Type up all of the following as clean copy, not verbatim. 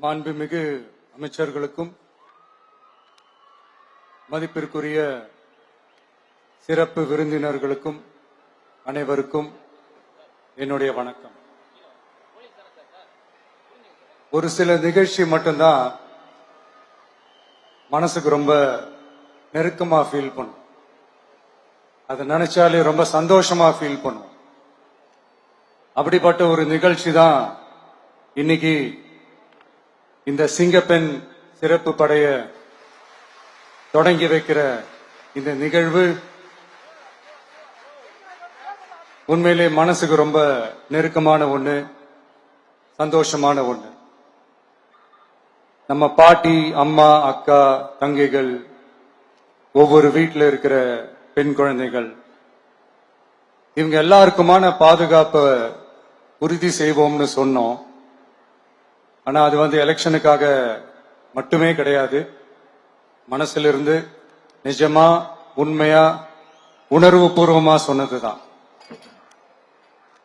மாண்புமிகு அமைச்சர்களுக்கும் மதிப்பிற்குரிய சிறப்பு விருந்தினர்களுக்கும் அனைவருக்கும் என்னுடைய வணக்கம். ஒரு சில நிகழ்ச்சி மட்டும்தான் மனசுக்கு ரொம்ப நெருக்கமா ஃபீல் பண்ணும். அதை நினைச்சாலே ரொம்ப சந்தோஷமா ஃபீல் பண்ணும். அப்படிப்பட்ட ஒரு நிகழ்ச்சி தான் இன்னைக்கு இந்த சிங்கப்பெண் சிறப்பு படைய தொடங்கி வைக்கிற இந்த நிகழ்வு. உண்மையிலே மனசுக்கு ரொம்ப நெருக்கமான ஒண்ணு, சந்தோஷமான ஒண்ணு. நம்ம பாட்டி, அம்மா, அக்கா, தங்கைகள், ஒவ்வொரு வீட்டில் இருக்கிற பெண் குழந்தைகள், இவங்க எல்லாருக்குமான பாதுகாப்பை உறுதி செய்வோம்னு சொன்னோம். ஆனா அது எலெக்ஷனுக்காக மட்டுமே கிடையாது. மனசிலிருந்து நிஜமா, உண்மையா, உணர்வு பூர்வமா சொன்னதுதான்.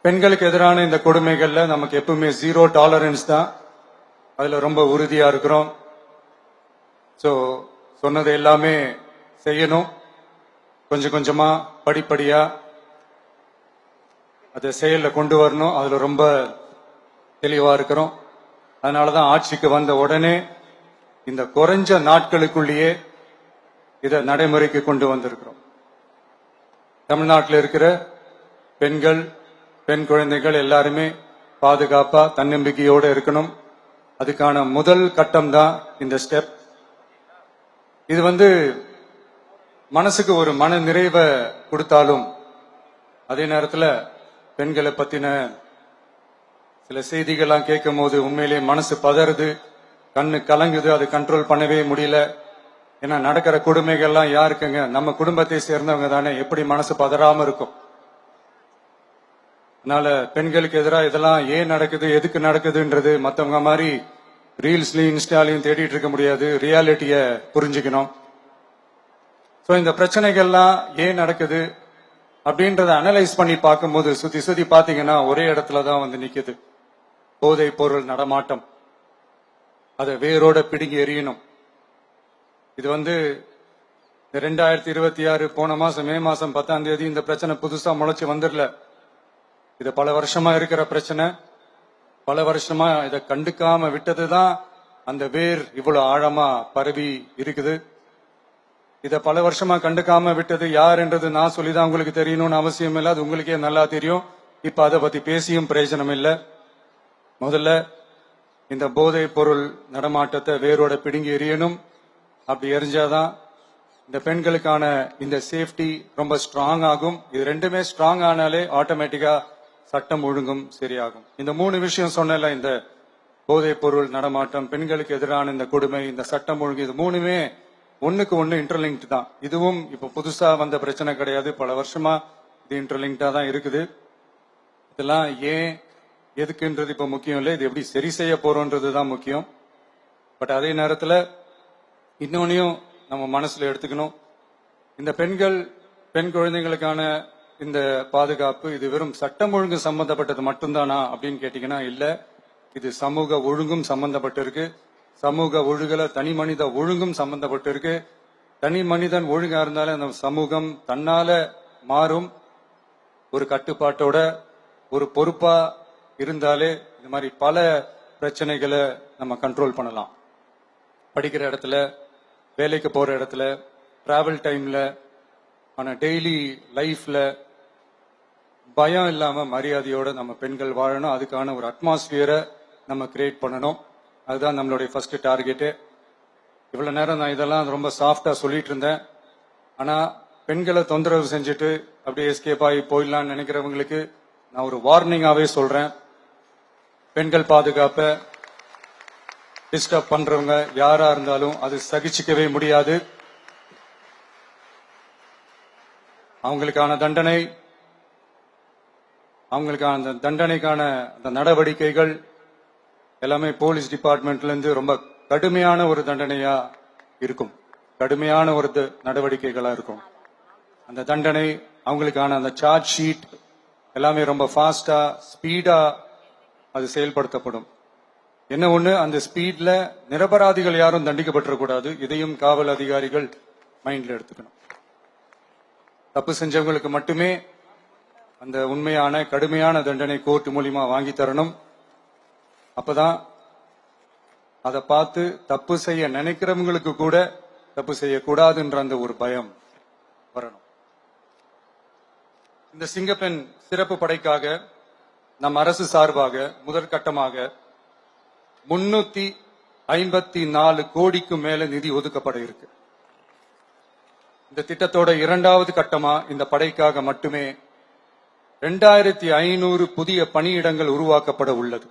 பெண்களுக்கு எதிரான இந்த கொடுமைகள்ல நமக்கு எப்பவுமே 0 டாலரன்ஸ் தான். அதுல ரொம்ப உறுதியா இருக்கிறோம். சோ சொன்னது எல்லாமே செய்யணும். கொஞ்சம் கொஞ்சமா, படிப்படியா அதை செயல்ல கொண்டு வரணும். அதுல ரொம்ப தெளிவா இருக்கிறோம். அதனாலதான் ஆட்சிக்கு வந்த உடனே இந்த குறைஞ்ச நாட்களுக்குள்ளேயே இதை நடைமுறைக்கு கொண்டு வந்திருக்கிறோம். தமிழ்நாட்டில் இருக்கிற பெண்கள், பெண் குழந்தைகள் எல்லாருமே பாதுகாப்பா, தன்னம்பிக்கையோடு இருக்கணும். அதுக்கான முதல் கட்டம் தான் இந்த ஸ்டெப். இது மனசுக்கு ஒரு மன நிறைவை கொடுத்தாலும், அதே நேரத்தில் பெண்களை பத்தின சில செய்திகள்லாம் கேட்கும் போது உண்மையிலேயே மனசு பதறுது, கண்ணு கலங்குது. அது கண்ட்ரோல் பண்ணவே முடியல. ஏன்னா நடக்கிற கொடுமைகள்லாம் யாருக்குங்க? நம்ம குடும்பத்தை சேர்ந்தவங்க தானே. எப்படி மனசு பதறாம இருக்கும்? அதனால பெண்களுக்கு எதிராக இதெல்லாம் ஏன் நடக்குது, எதுக்கு நடக்குதுன்றது மற்றவங்க மாதிரி ரீல்ஸ்லயும் இன்ஸ்டாலையும் தேடிட்டு இருக்க முடியாது. ரியாலிட்டிய புரிஞ்சுக்கணும். சோ இந்த பிரச்சனைகள்லாம் ஏன் நடக்குது அப்படின்றத அனலைஸ் பண்ணி பார்க்கும்போது சுத்தி சுத்தி பாத்தீங்கன்னா ஒரே இடத்துலதான் நிக்குது. போதை பொருள் நடமாட்டம். அதை வேரோட பிடுங்கி எறியணும். இது 2026 போன மாசம் மே மாசம் 10ஆம் தேதி இந்த பிரச்சனை புதுசா முளைச்சு வந்துடல. இது பல வருஷமா இருக்கிற பிரச்சனை. பல வருஷமா இதை கண்டுக்காம விட்டதுதான் அந்த வேர் இவ்வளவு ஆழமா பரவி இருக்குது. இத பல வருஷமா கண்டுக்காம விட்டது யார் என்றது நான் சொல்லிதான் உங்களுக்கு தெரியணும்னு அவசியம் இல்லை. அது உங்களுக்கே நல்லா தெரியும். இப்ப அதை பத்தி பேசியும் பிரயோஜனம் இல்லை. முதல்ல இந்த போதை பொருள் நடமாட்டத்தை வேரோட பிடுங்கி எறியணும். அப்படி எரிஞ்சாதான் இந்த பெண்களுக்கான இந்த சேஃப்டி ரொம்ப ஸ்ட்ராங் ஆகும். இது ரெண்டுமே ஸ்ட்ராங் ஆனாலே ஆட்டோமேட்டிக்கா சட்டம் ஒழுங்கும் சரியாகும். இந்த 3 விஷயம் சொன்னல, இந்த போதை பொருள் நடமாட்டம், பெண்களுக்கு எதிரான இந்த கொடுமை, இந்த சட்டம் ஒழுங்கு, இது 3மே ஒண்ணுக்கு ஒண்ணு இன்டர்லிங்க்ட் தான். இதுவும் இப்ப புதுசா வந்த பிரச்சனை கிடையாது. பல வருஷமா இது இன்டர்லிங்க்டா தான் இருக்குது. இதெல்லாம் ஏன், எதுக்குன்றது இப்ப முக்கியம் இல்லை. இது எப்படி சரி செய்ய போறோம்ன்றதுதான் முக்கியம். பட் அதே நேரத்துல இன்னொன்னையும் நம்ம மனசுல எடுத்துக்கணும். இந்த பெண் குழந்தைகளுக்கான இந்த பாதுகாப்பு இது வெறும் சட்டம் ஒழுங்கு சம்பந்தப்பட்டது மட்டும்தானா அப்படின்னு கேட்டீங்கன்னா இல்ல. இது சமூக ஒழுங்கும் சம்பந்தப்பட்டு இருக்கு. சமூக ஒழுகல தனி மனித ஒழுங்கும் சம்பந்தப்பட்டு இருக்கு. தனி மனிதன் ஒழுங்கா இருந்தாலே அந்த சமூகம் தன்னால மாறும். ஒரு கட்டுப்பாட்டோட, ஒரு பொறுப்பா இருந்தாலே இந்த மாதிரி பல பிரச்சனைகளை நம்ம கண்ட்ரோல் பண்ணலாம். படிக்கிற இடத்துல, வேலைக்கு போற இடத்துல, டிராவல் டைம்ல, ஆனா டெய்லி லைஃப்ல பயம் இல்லாம மரியாதையோட நம்ம பெண்கள் வாழணும். அதுக்கான ஒரு அட்மாஸ்பியரை நம்ம கிரியேட் பண்ணணும். அதுதான் நம்மளுடைய ஃபர்ஸ்ட் டார்கெட்டு. இவ்வளவு நேரம் நான் இதெல்லாம் ரொம்ப சாஃப்டா சொல்லிட்டு இருந்தேன். ஆனா பெண்களை தொந்தரவு செஞ்சுட்டு அப்படியே எஸ்கேப் ஆகி போயிடலாம்னு நினைக்கிறவங்களுக்கு நான் ஒரு வார்னிங்காவே சொல்றேன். பெண்கள் பாதுகாப்பை டிஸ்டர்ப் பண்றவங்க யாரா இருந்தாலும் அது சகிச்சுக்கவே முடியாது. அவங்களுக்கான தண்டனைக்கான அந்த நடவடிக்கைகள் எல்லாமே போலீஸ் டிபார்ட்மெண்ட்ல இருந்து ரொம்ப கடுமையான ஒரு தண்டனையா இருக்கும். கடுமையான ஒரு நடவடிக்கைகளா இருக்கும். அந்த தண்டனை, அவங்களுக்கான அந்த சார்ஜ் ஷீட் எல்லாமே ரொம்ப ஃபாஸ்டா, ஸ்பீடா அது செயல்படுத்தப்படும். என்ன ஒண்ணு, அந்த ஸ்பீட்ல நிரபராதிகள் யாரும் தண்டிக்கப்பட்டிருக்கூடாது. இதையும் காவல் அதிகாரிகள் மைண்ட்ல எடுத்துக்கணும். தப்பு செஞ்சவங்களுக்கு மட்டுமே அந்த உண்மையான கடுமையான தண்டனை கோர்ட் மூலியமா வாங்கி தரணும். அப்பதான் அதை பார்த்து தப்பு செய்ய நினைக்கிறவங்களுக்கு கூட தப்பு செய்யக்கூடாதுன்ற அந்த ஒரு பயம் வரணும். இந்த சிங்கப்பெண் சிறப்பு படைக்காக நம் அரசு சார்பாக முதற்கட்டமாக 354 கோடிக்கு மேல நிதி ஒதுக்கப்பட இருக்கு. இந்த திட்டத்தோட இரண்டாவது கட்டமா இந்த படைக்காக மட்டுமே 2500 புதிய பணியிடங்கள் உருவாக்கப்பட உள்ளது.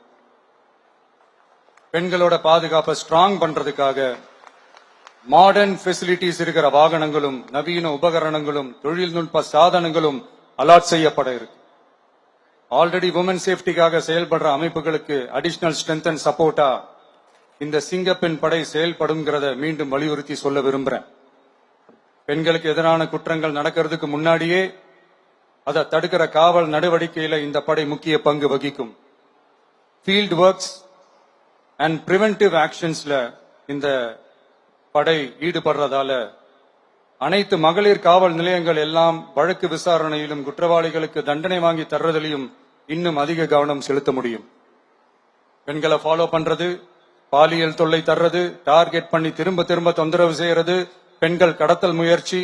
பெண்களோட பாதுகாப்பை ஸ்ட்ராங் பண்றதுக்காக மாடர்ன் ஃபெசிலிட்டிஸ் இருக்கிற வாகனங்களும் நவீன உபகரணங்களும் தொழில்நுட்ப சாதனங்களும் அலாட் செய்யப்பட இருக்கு. ஆல்ரெடி உமன் சேஃப்டிக்காக செயல்படுற அமைப்புகளுக்கு அடிஷனல் ஸ்ட்ரென்த் அண்ட் சப்போர்ட்டா இந்த சிங்கப்பெண் படை செயல்படுங்கிறத மீண்டும் வலியுறுத்தி சொல்ல விரும்புறேன். பெண்களுக்கு எதிரான குற்றங்கள் நடக்கிறதுக்கு முன்னாடியே அதை தடுக்கிற காவல் நடவடிக்கையில இந்த படை முக்கிய பங்கு வகிக்கும். ஃபீல்ட் ஒர்க்ஸ் அண்ட் பிரிவென்டிவ் ஆக்ஷன்ஸ்ல இந்த படை ஈடுபடுறதால அனைத்து மகளிர் காவல் நிலையங்கள் எல்லாம் வழக்கு விசாரணையிலும் குற்றவாளிகளுக்கு தண்டனை வாங்கி தர்றதிலையும் இன்னும் அதிக கவனம் செலுத்த முடியும். பெண்களை ஃபாலோ பண்றது, பாலியல் தொல்லை தர்றது, டார்கெட் பண்ணி திரும்ப திரும்ப தொந்தரவு செய்யறது, பெண்கள் கடத்தல் முயற்சி,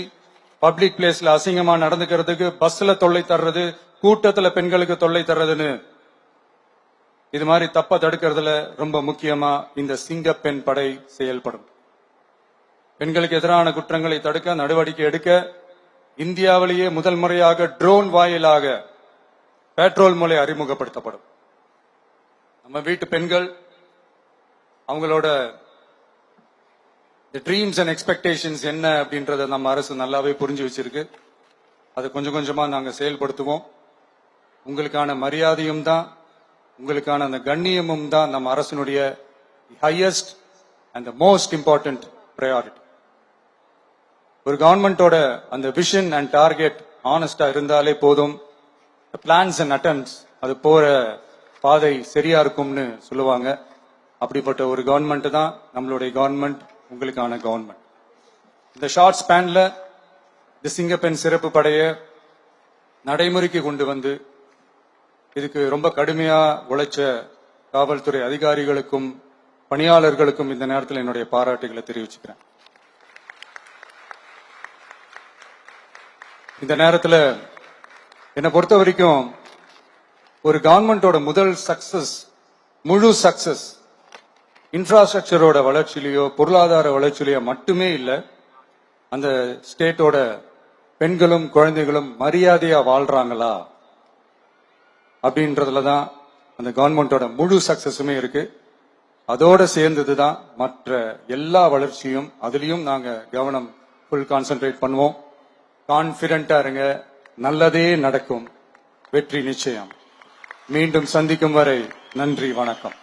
பப்ளிக் பிளேஸ்ல அசிங்கமா நடந்துக்கிறதுக்கு பஸ்ல தொல்லை தர்றது, கூட்டத்துல பெண்களுக்கு தொல்லை தர்றதுன்னு இது மாதிரி தப்ப தடுக்கிறதுல ரொம்ப முக்கியமா இந்த சிங்கப்பெண் படை செயல்படும். பெண்களுக்கு எதிரான குற்றங்களை தடுக்க நடவடிக்கை எடுக்க இந்தியாவிலேயே முதல் முறையாக ட்ரோன் வாயிலாக பெட்ரோல் மூலை அறிமுகப்படுத்தப்படும். நம்ம வீட்டு பெண்கள் அவங்களோட ட்ரீம்ஸ் அண்ட் எக்ஸ்பெக்டேஷன்ஸ் என்ன அப்படின்றத நம்ம அரசு நல்லாவே புரிஞ்சு வச்சிருக்கு. அதை கொஞ்சம் கொஞ்சமா நாங்க செயல்படுத்துவோம். உங்களுக்கான மரியாதையும் தான், உங்களுக்கான அந்த கண்ணியமும் தான் நம்ம அரசினுடைய highest and most important priority. ஒரு கவர்மெண்டோட அந்த விஷன் அண்ட் டார்கெட் ஆனஸ்டா இருந்தாலே போதும். பிளான்ஸ் அண்ட் அட்டெம்ப்ட்ஸ் அது போற பாதை சரியா இருக்கும்னு சொல்லுவாங்க. அப்படிப்பட்ட ஒரு கவர்மெண்ட் தான் நம்மளுடைய கவர்மெண்ட், உங்களுக்கான கவர்மெண்ட். இந்த ஷார்ட் ஸ்பேன்ல இந்த சிங்கப்பெண் சிறப்பு படைய நடைமுறைக்கு கொண்டு வந்து இதுக்கு ரொம்ப கடுமையா உழைச்ச காவல்துறை அதிகாரிகளுக்கும் பணியாளர்களுக்கும் இந்த நேரத்தில் என்னுடைய பாராட்டுகளை தெரிவிச்சுக்கிறேன். இந்த நேரத்தில் என்னை பொறுத்த வரைக்கும் ஒரு கவர்மெண்டோட முதல் சக்சஸ், முழு சக்சஸ் இன்ஃப்ராஸ்ட்ரக்சரோட வளர்ச்சியிலையோ பொருளாதார வளர்ச்சியிலையோ மட்டுமே இல்லை, அந்த ஸ்டேட்டோட பெண்களும் குழந்தைகளும் மரியாதையா வாழ்றாங்களா அப்படின்றதுல தான் அந்த கவர்மெண்டோட முழு சக்சஸுமே இருக்கு. அதோட சேர்ந்ததுதான் மற்ற எல்லா வளர்ச்சியும். அதுலயும் நாங்க கவனம் ஃபுல் கான்சென்ட்ரேட் பண்ணுவோம். கான்பிடென்டா இருங்க, நல்லதே நடக்கும், வெற்றி நிச்சயம். மீண்டும் சந்திக்கும் வரை நன்றி, வணக்கம்.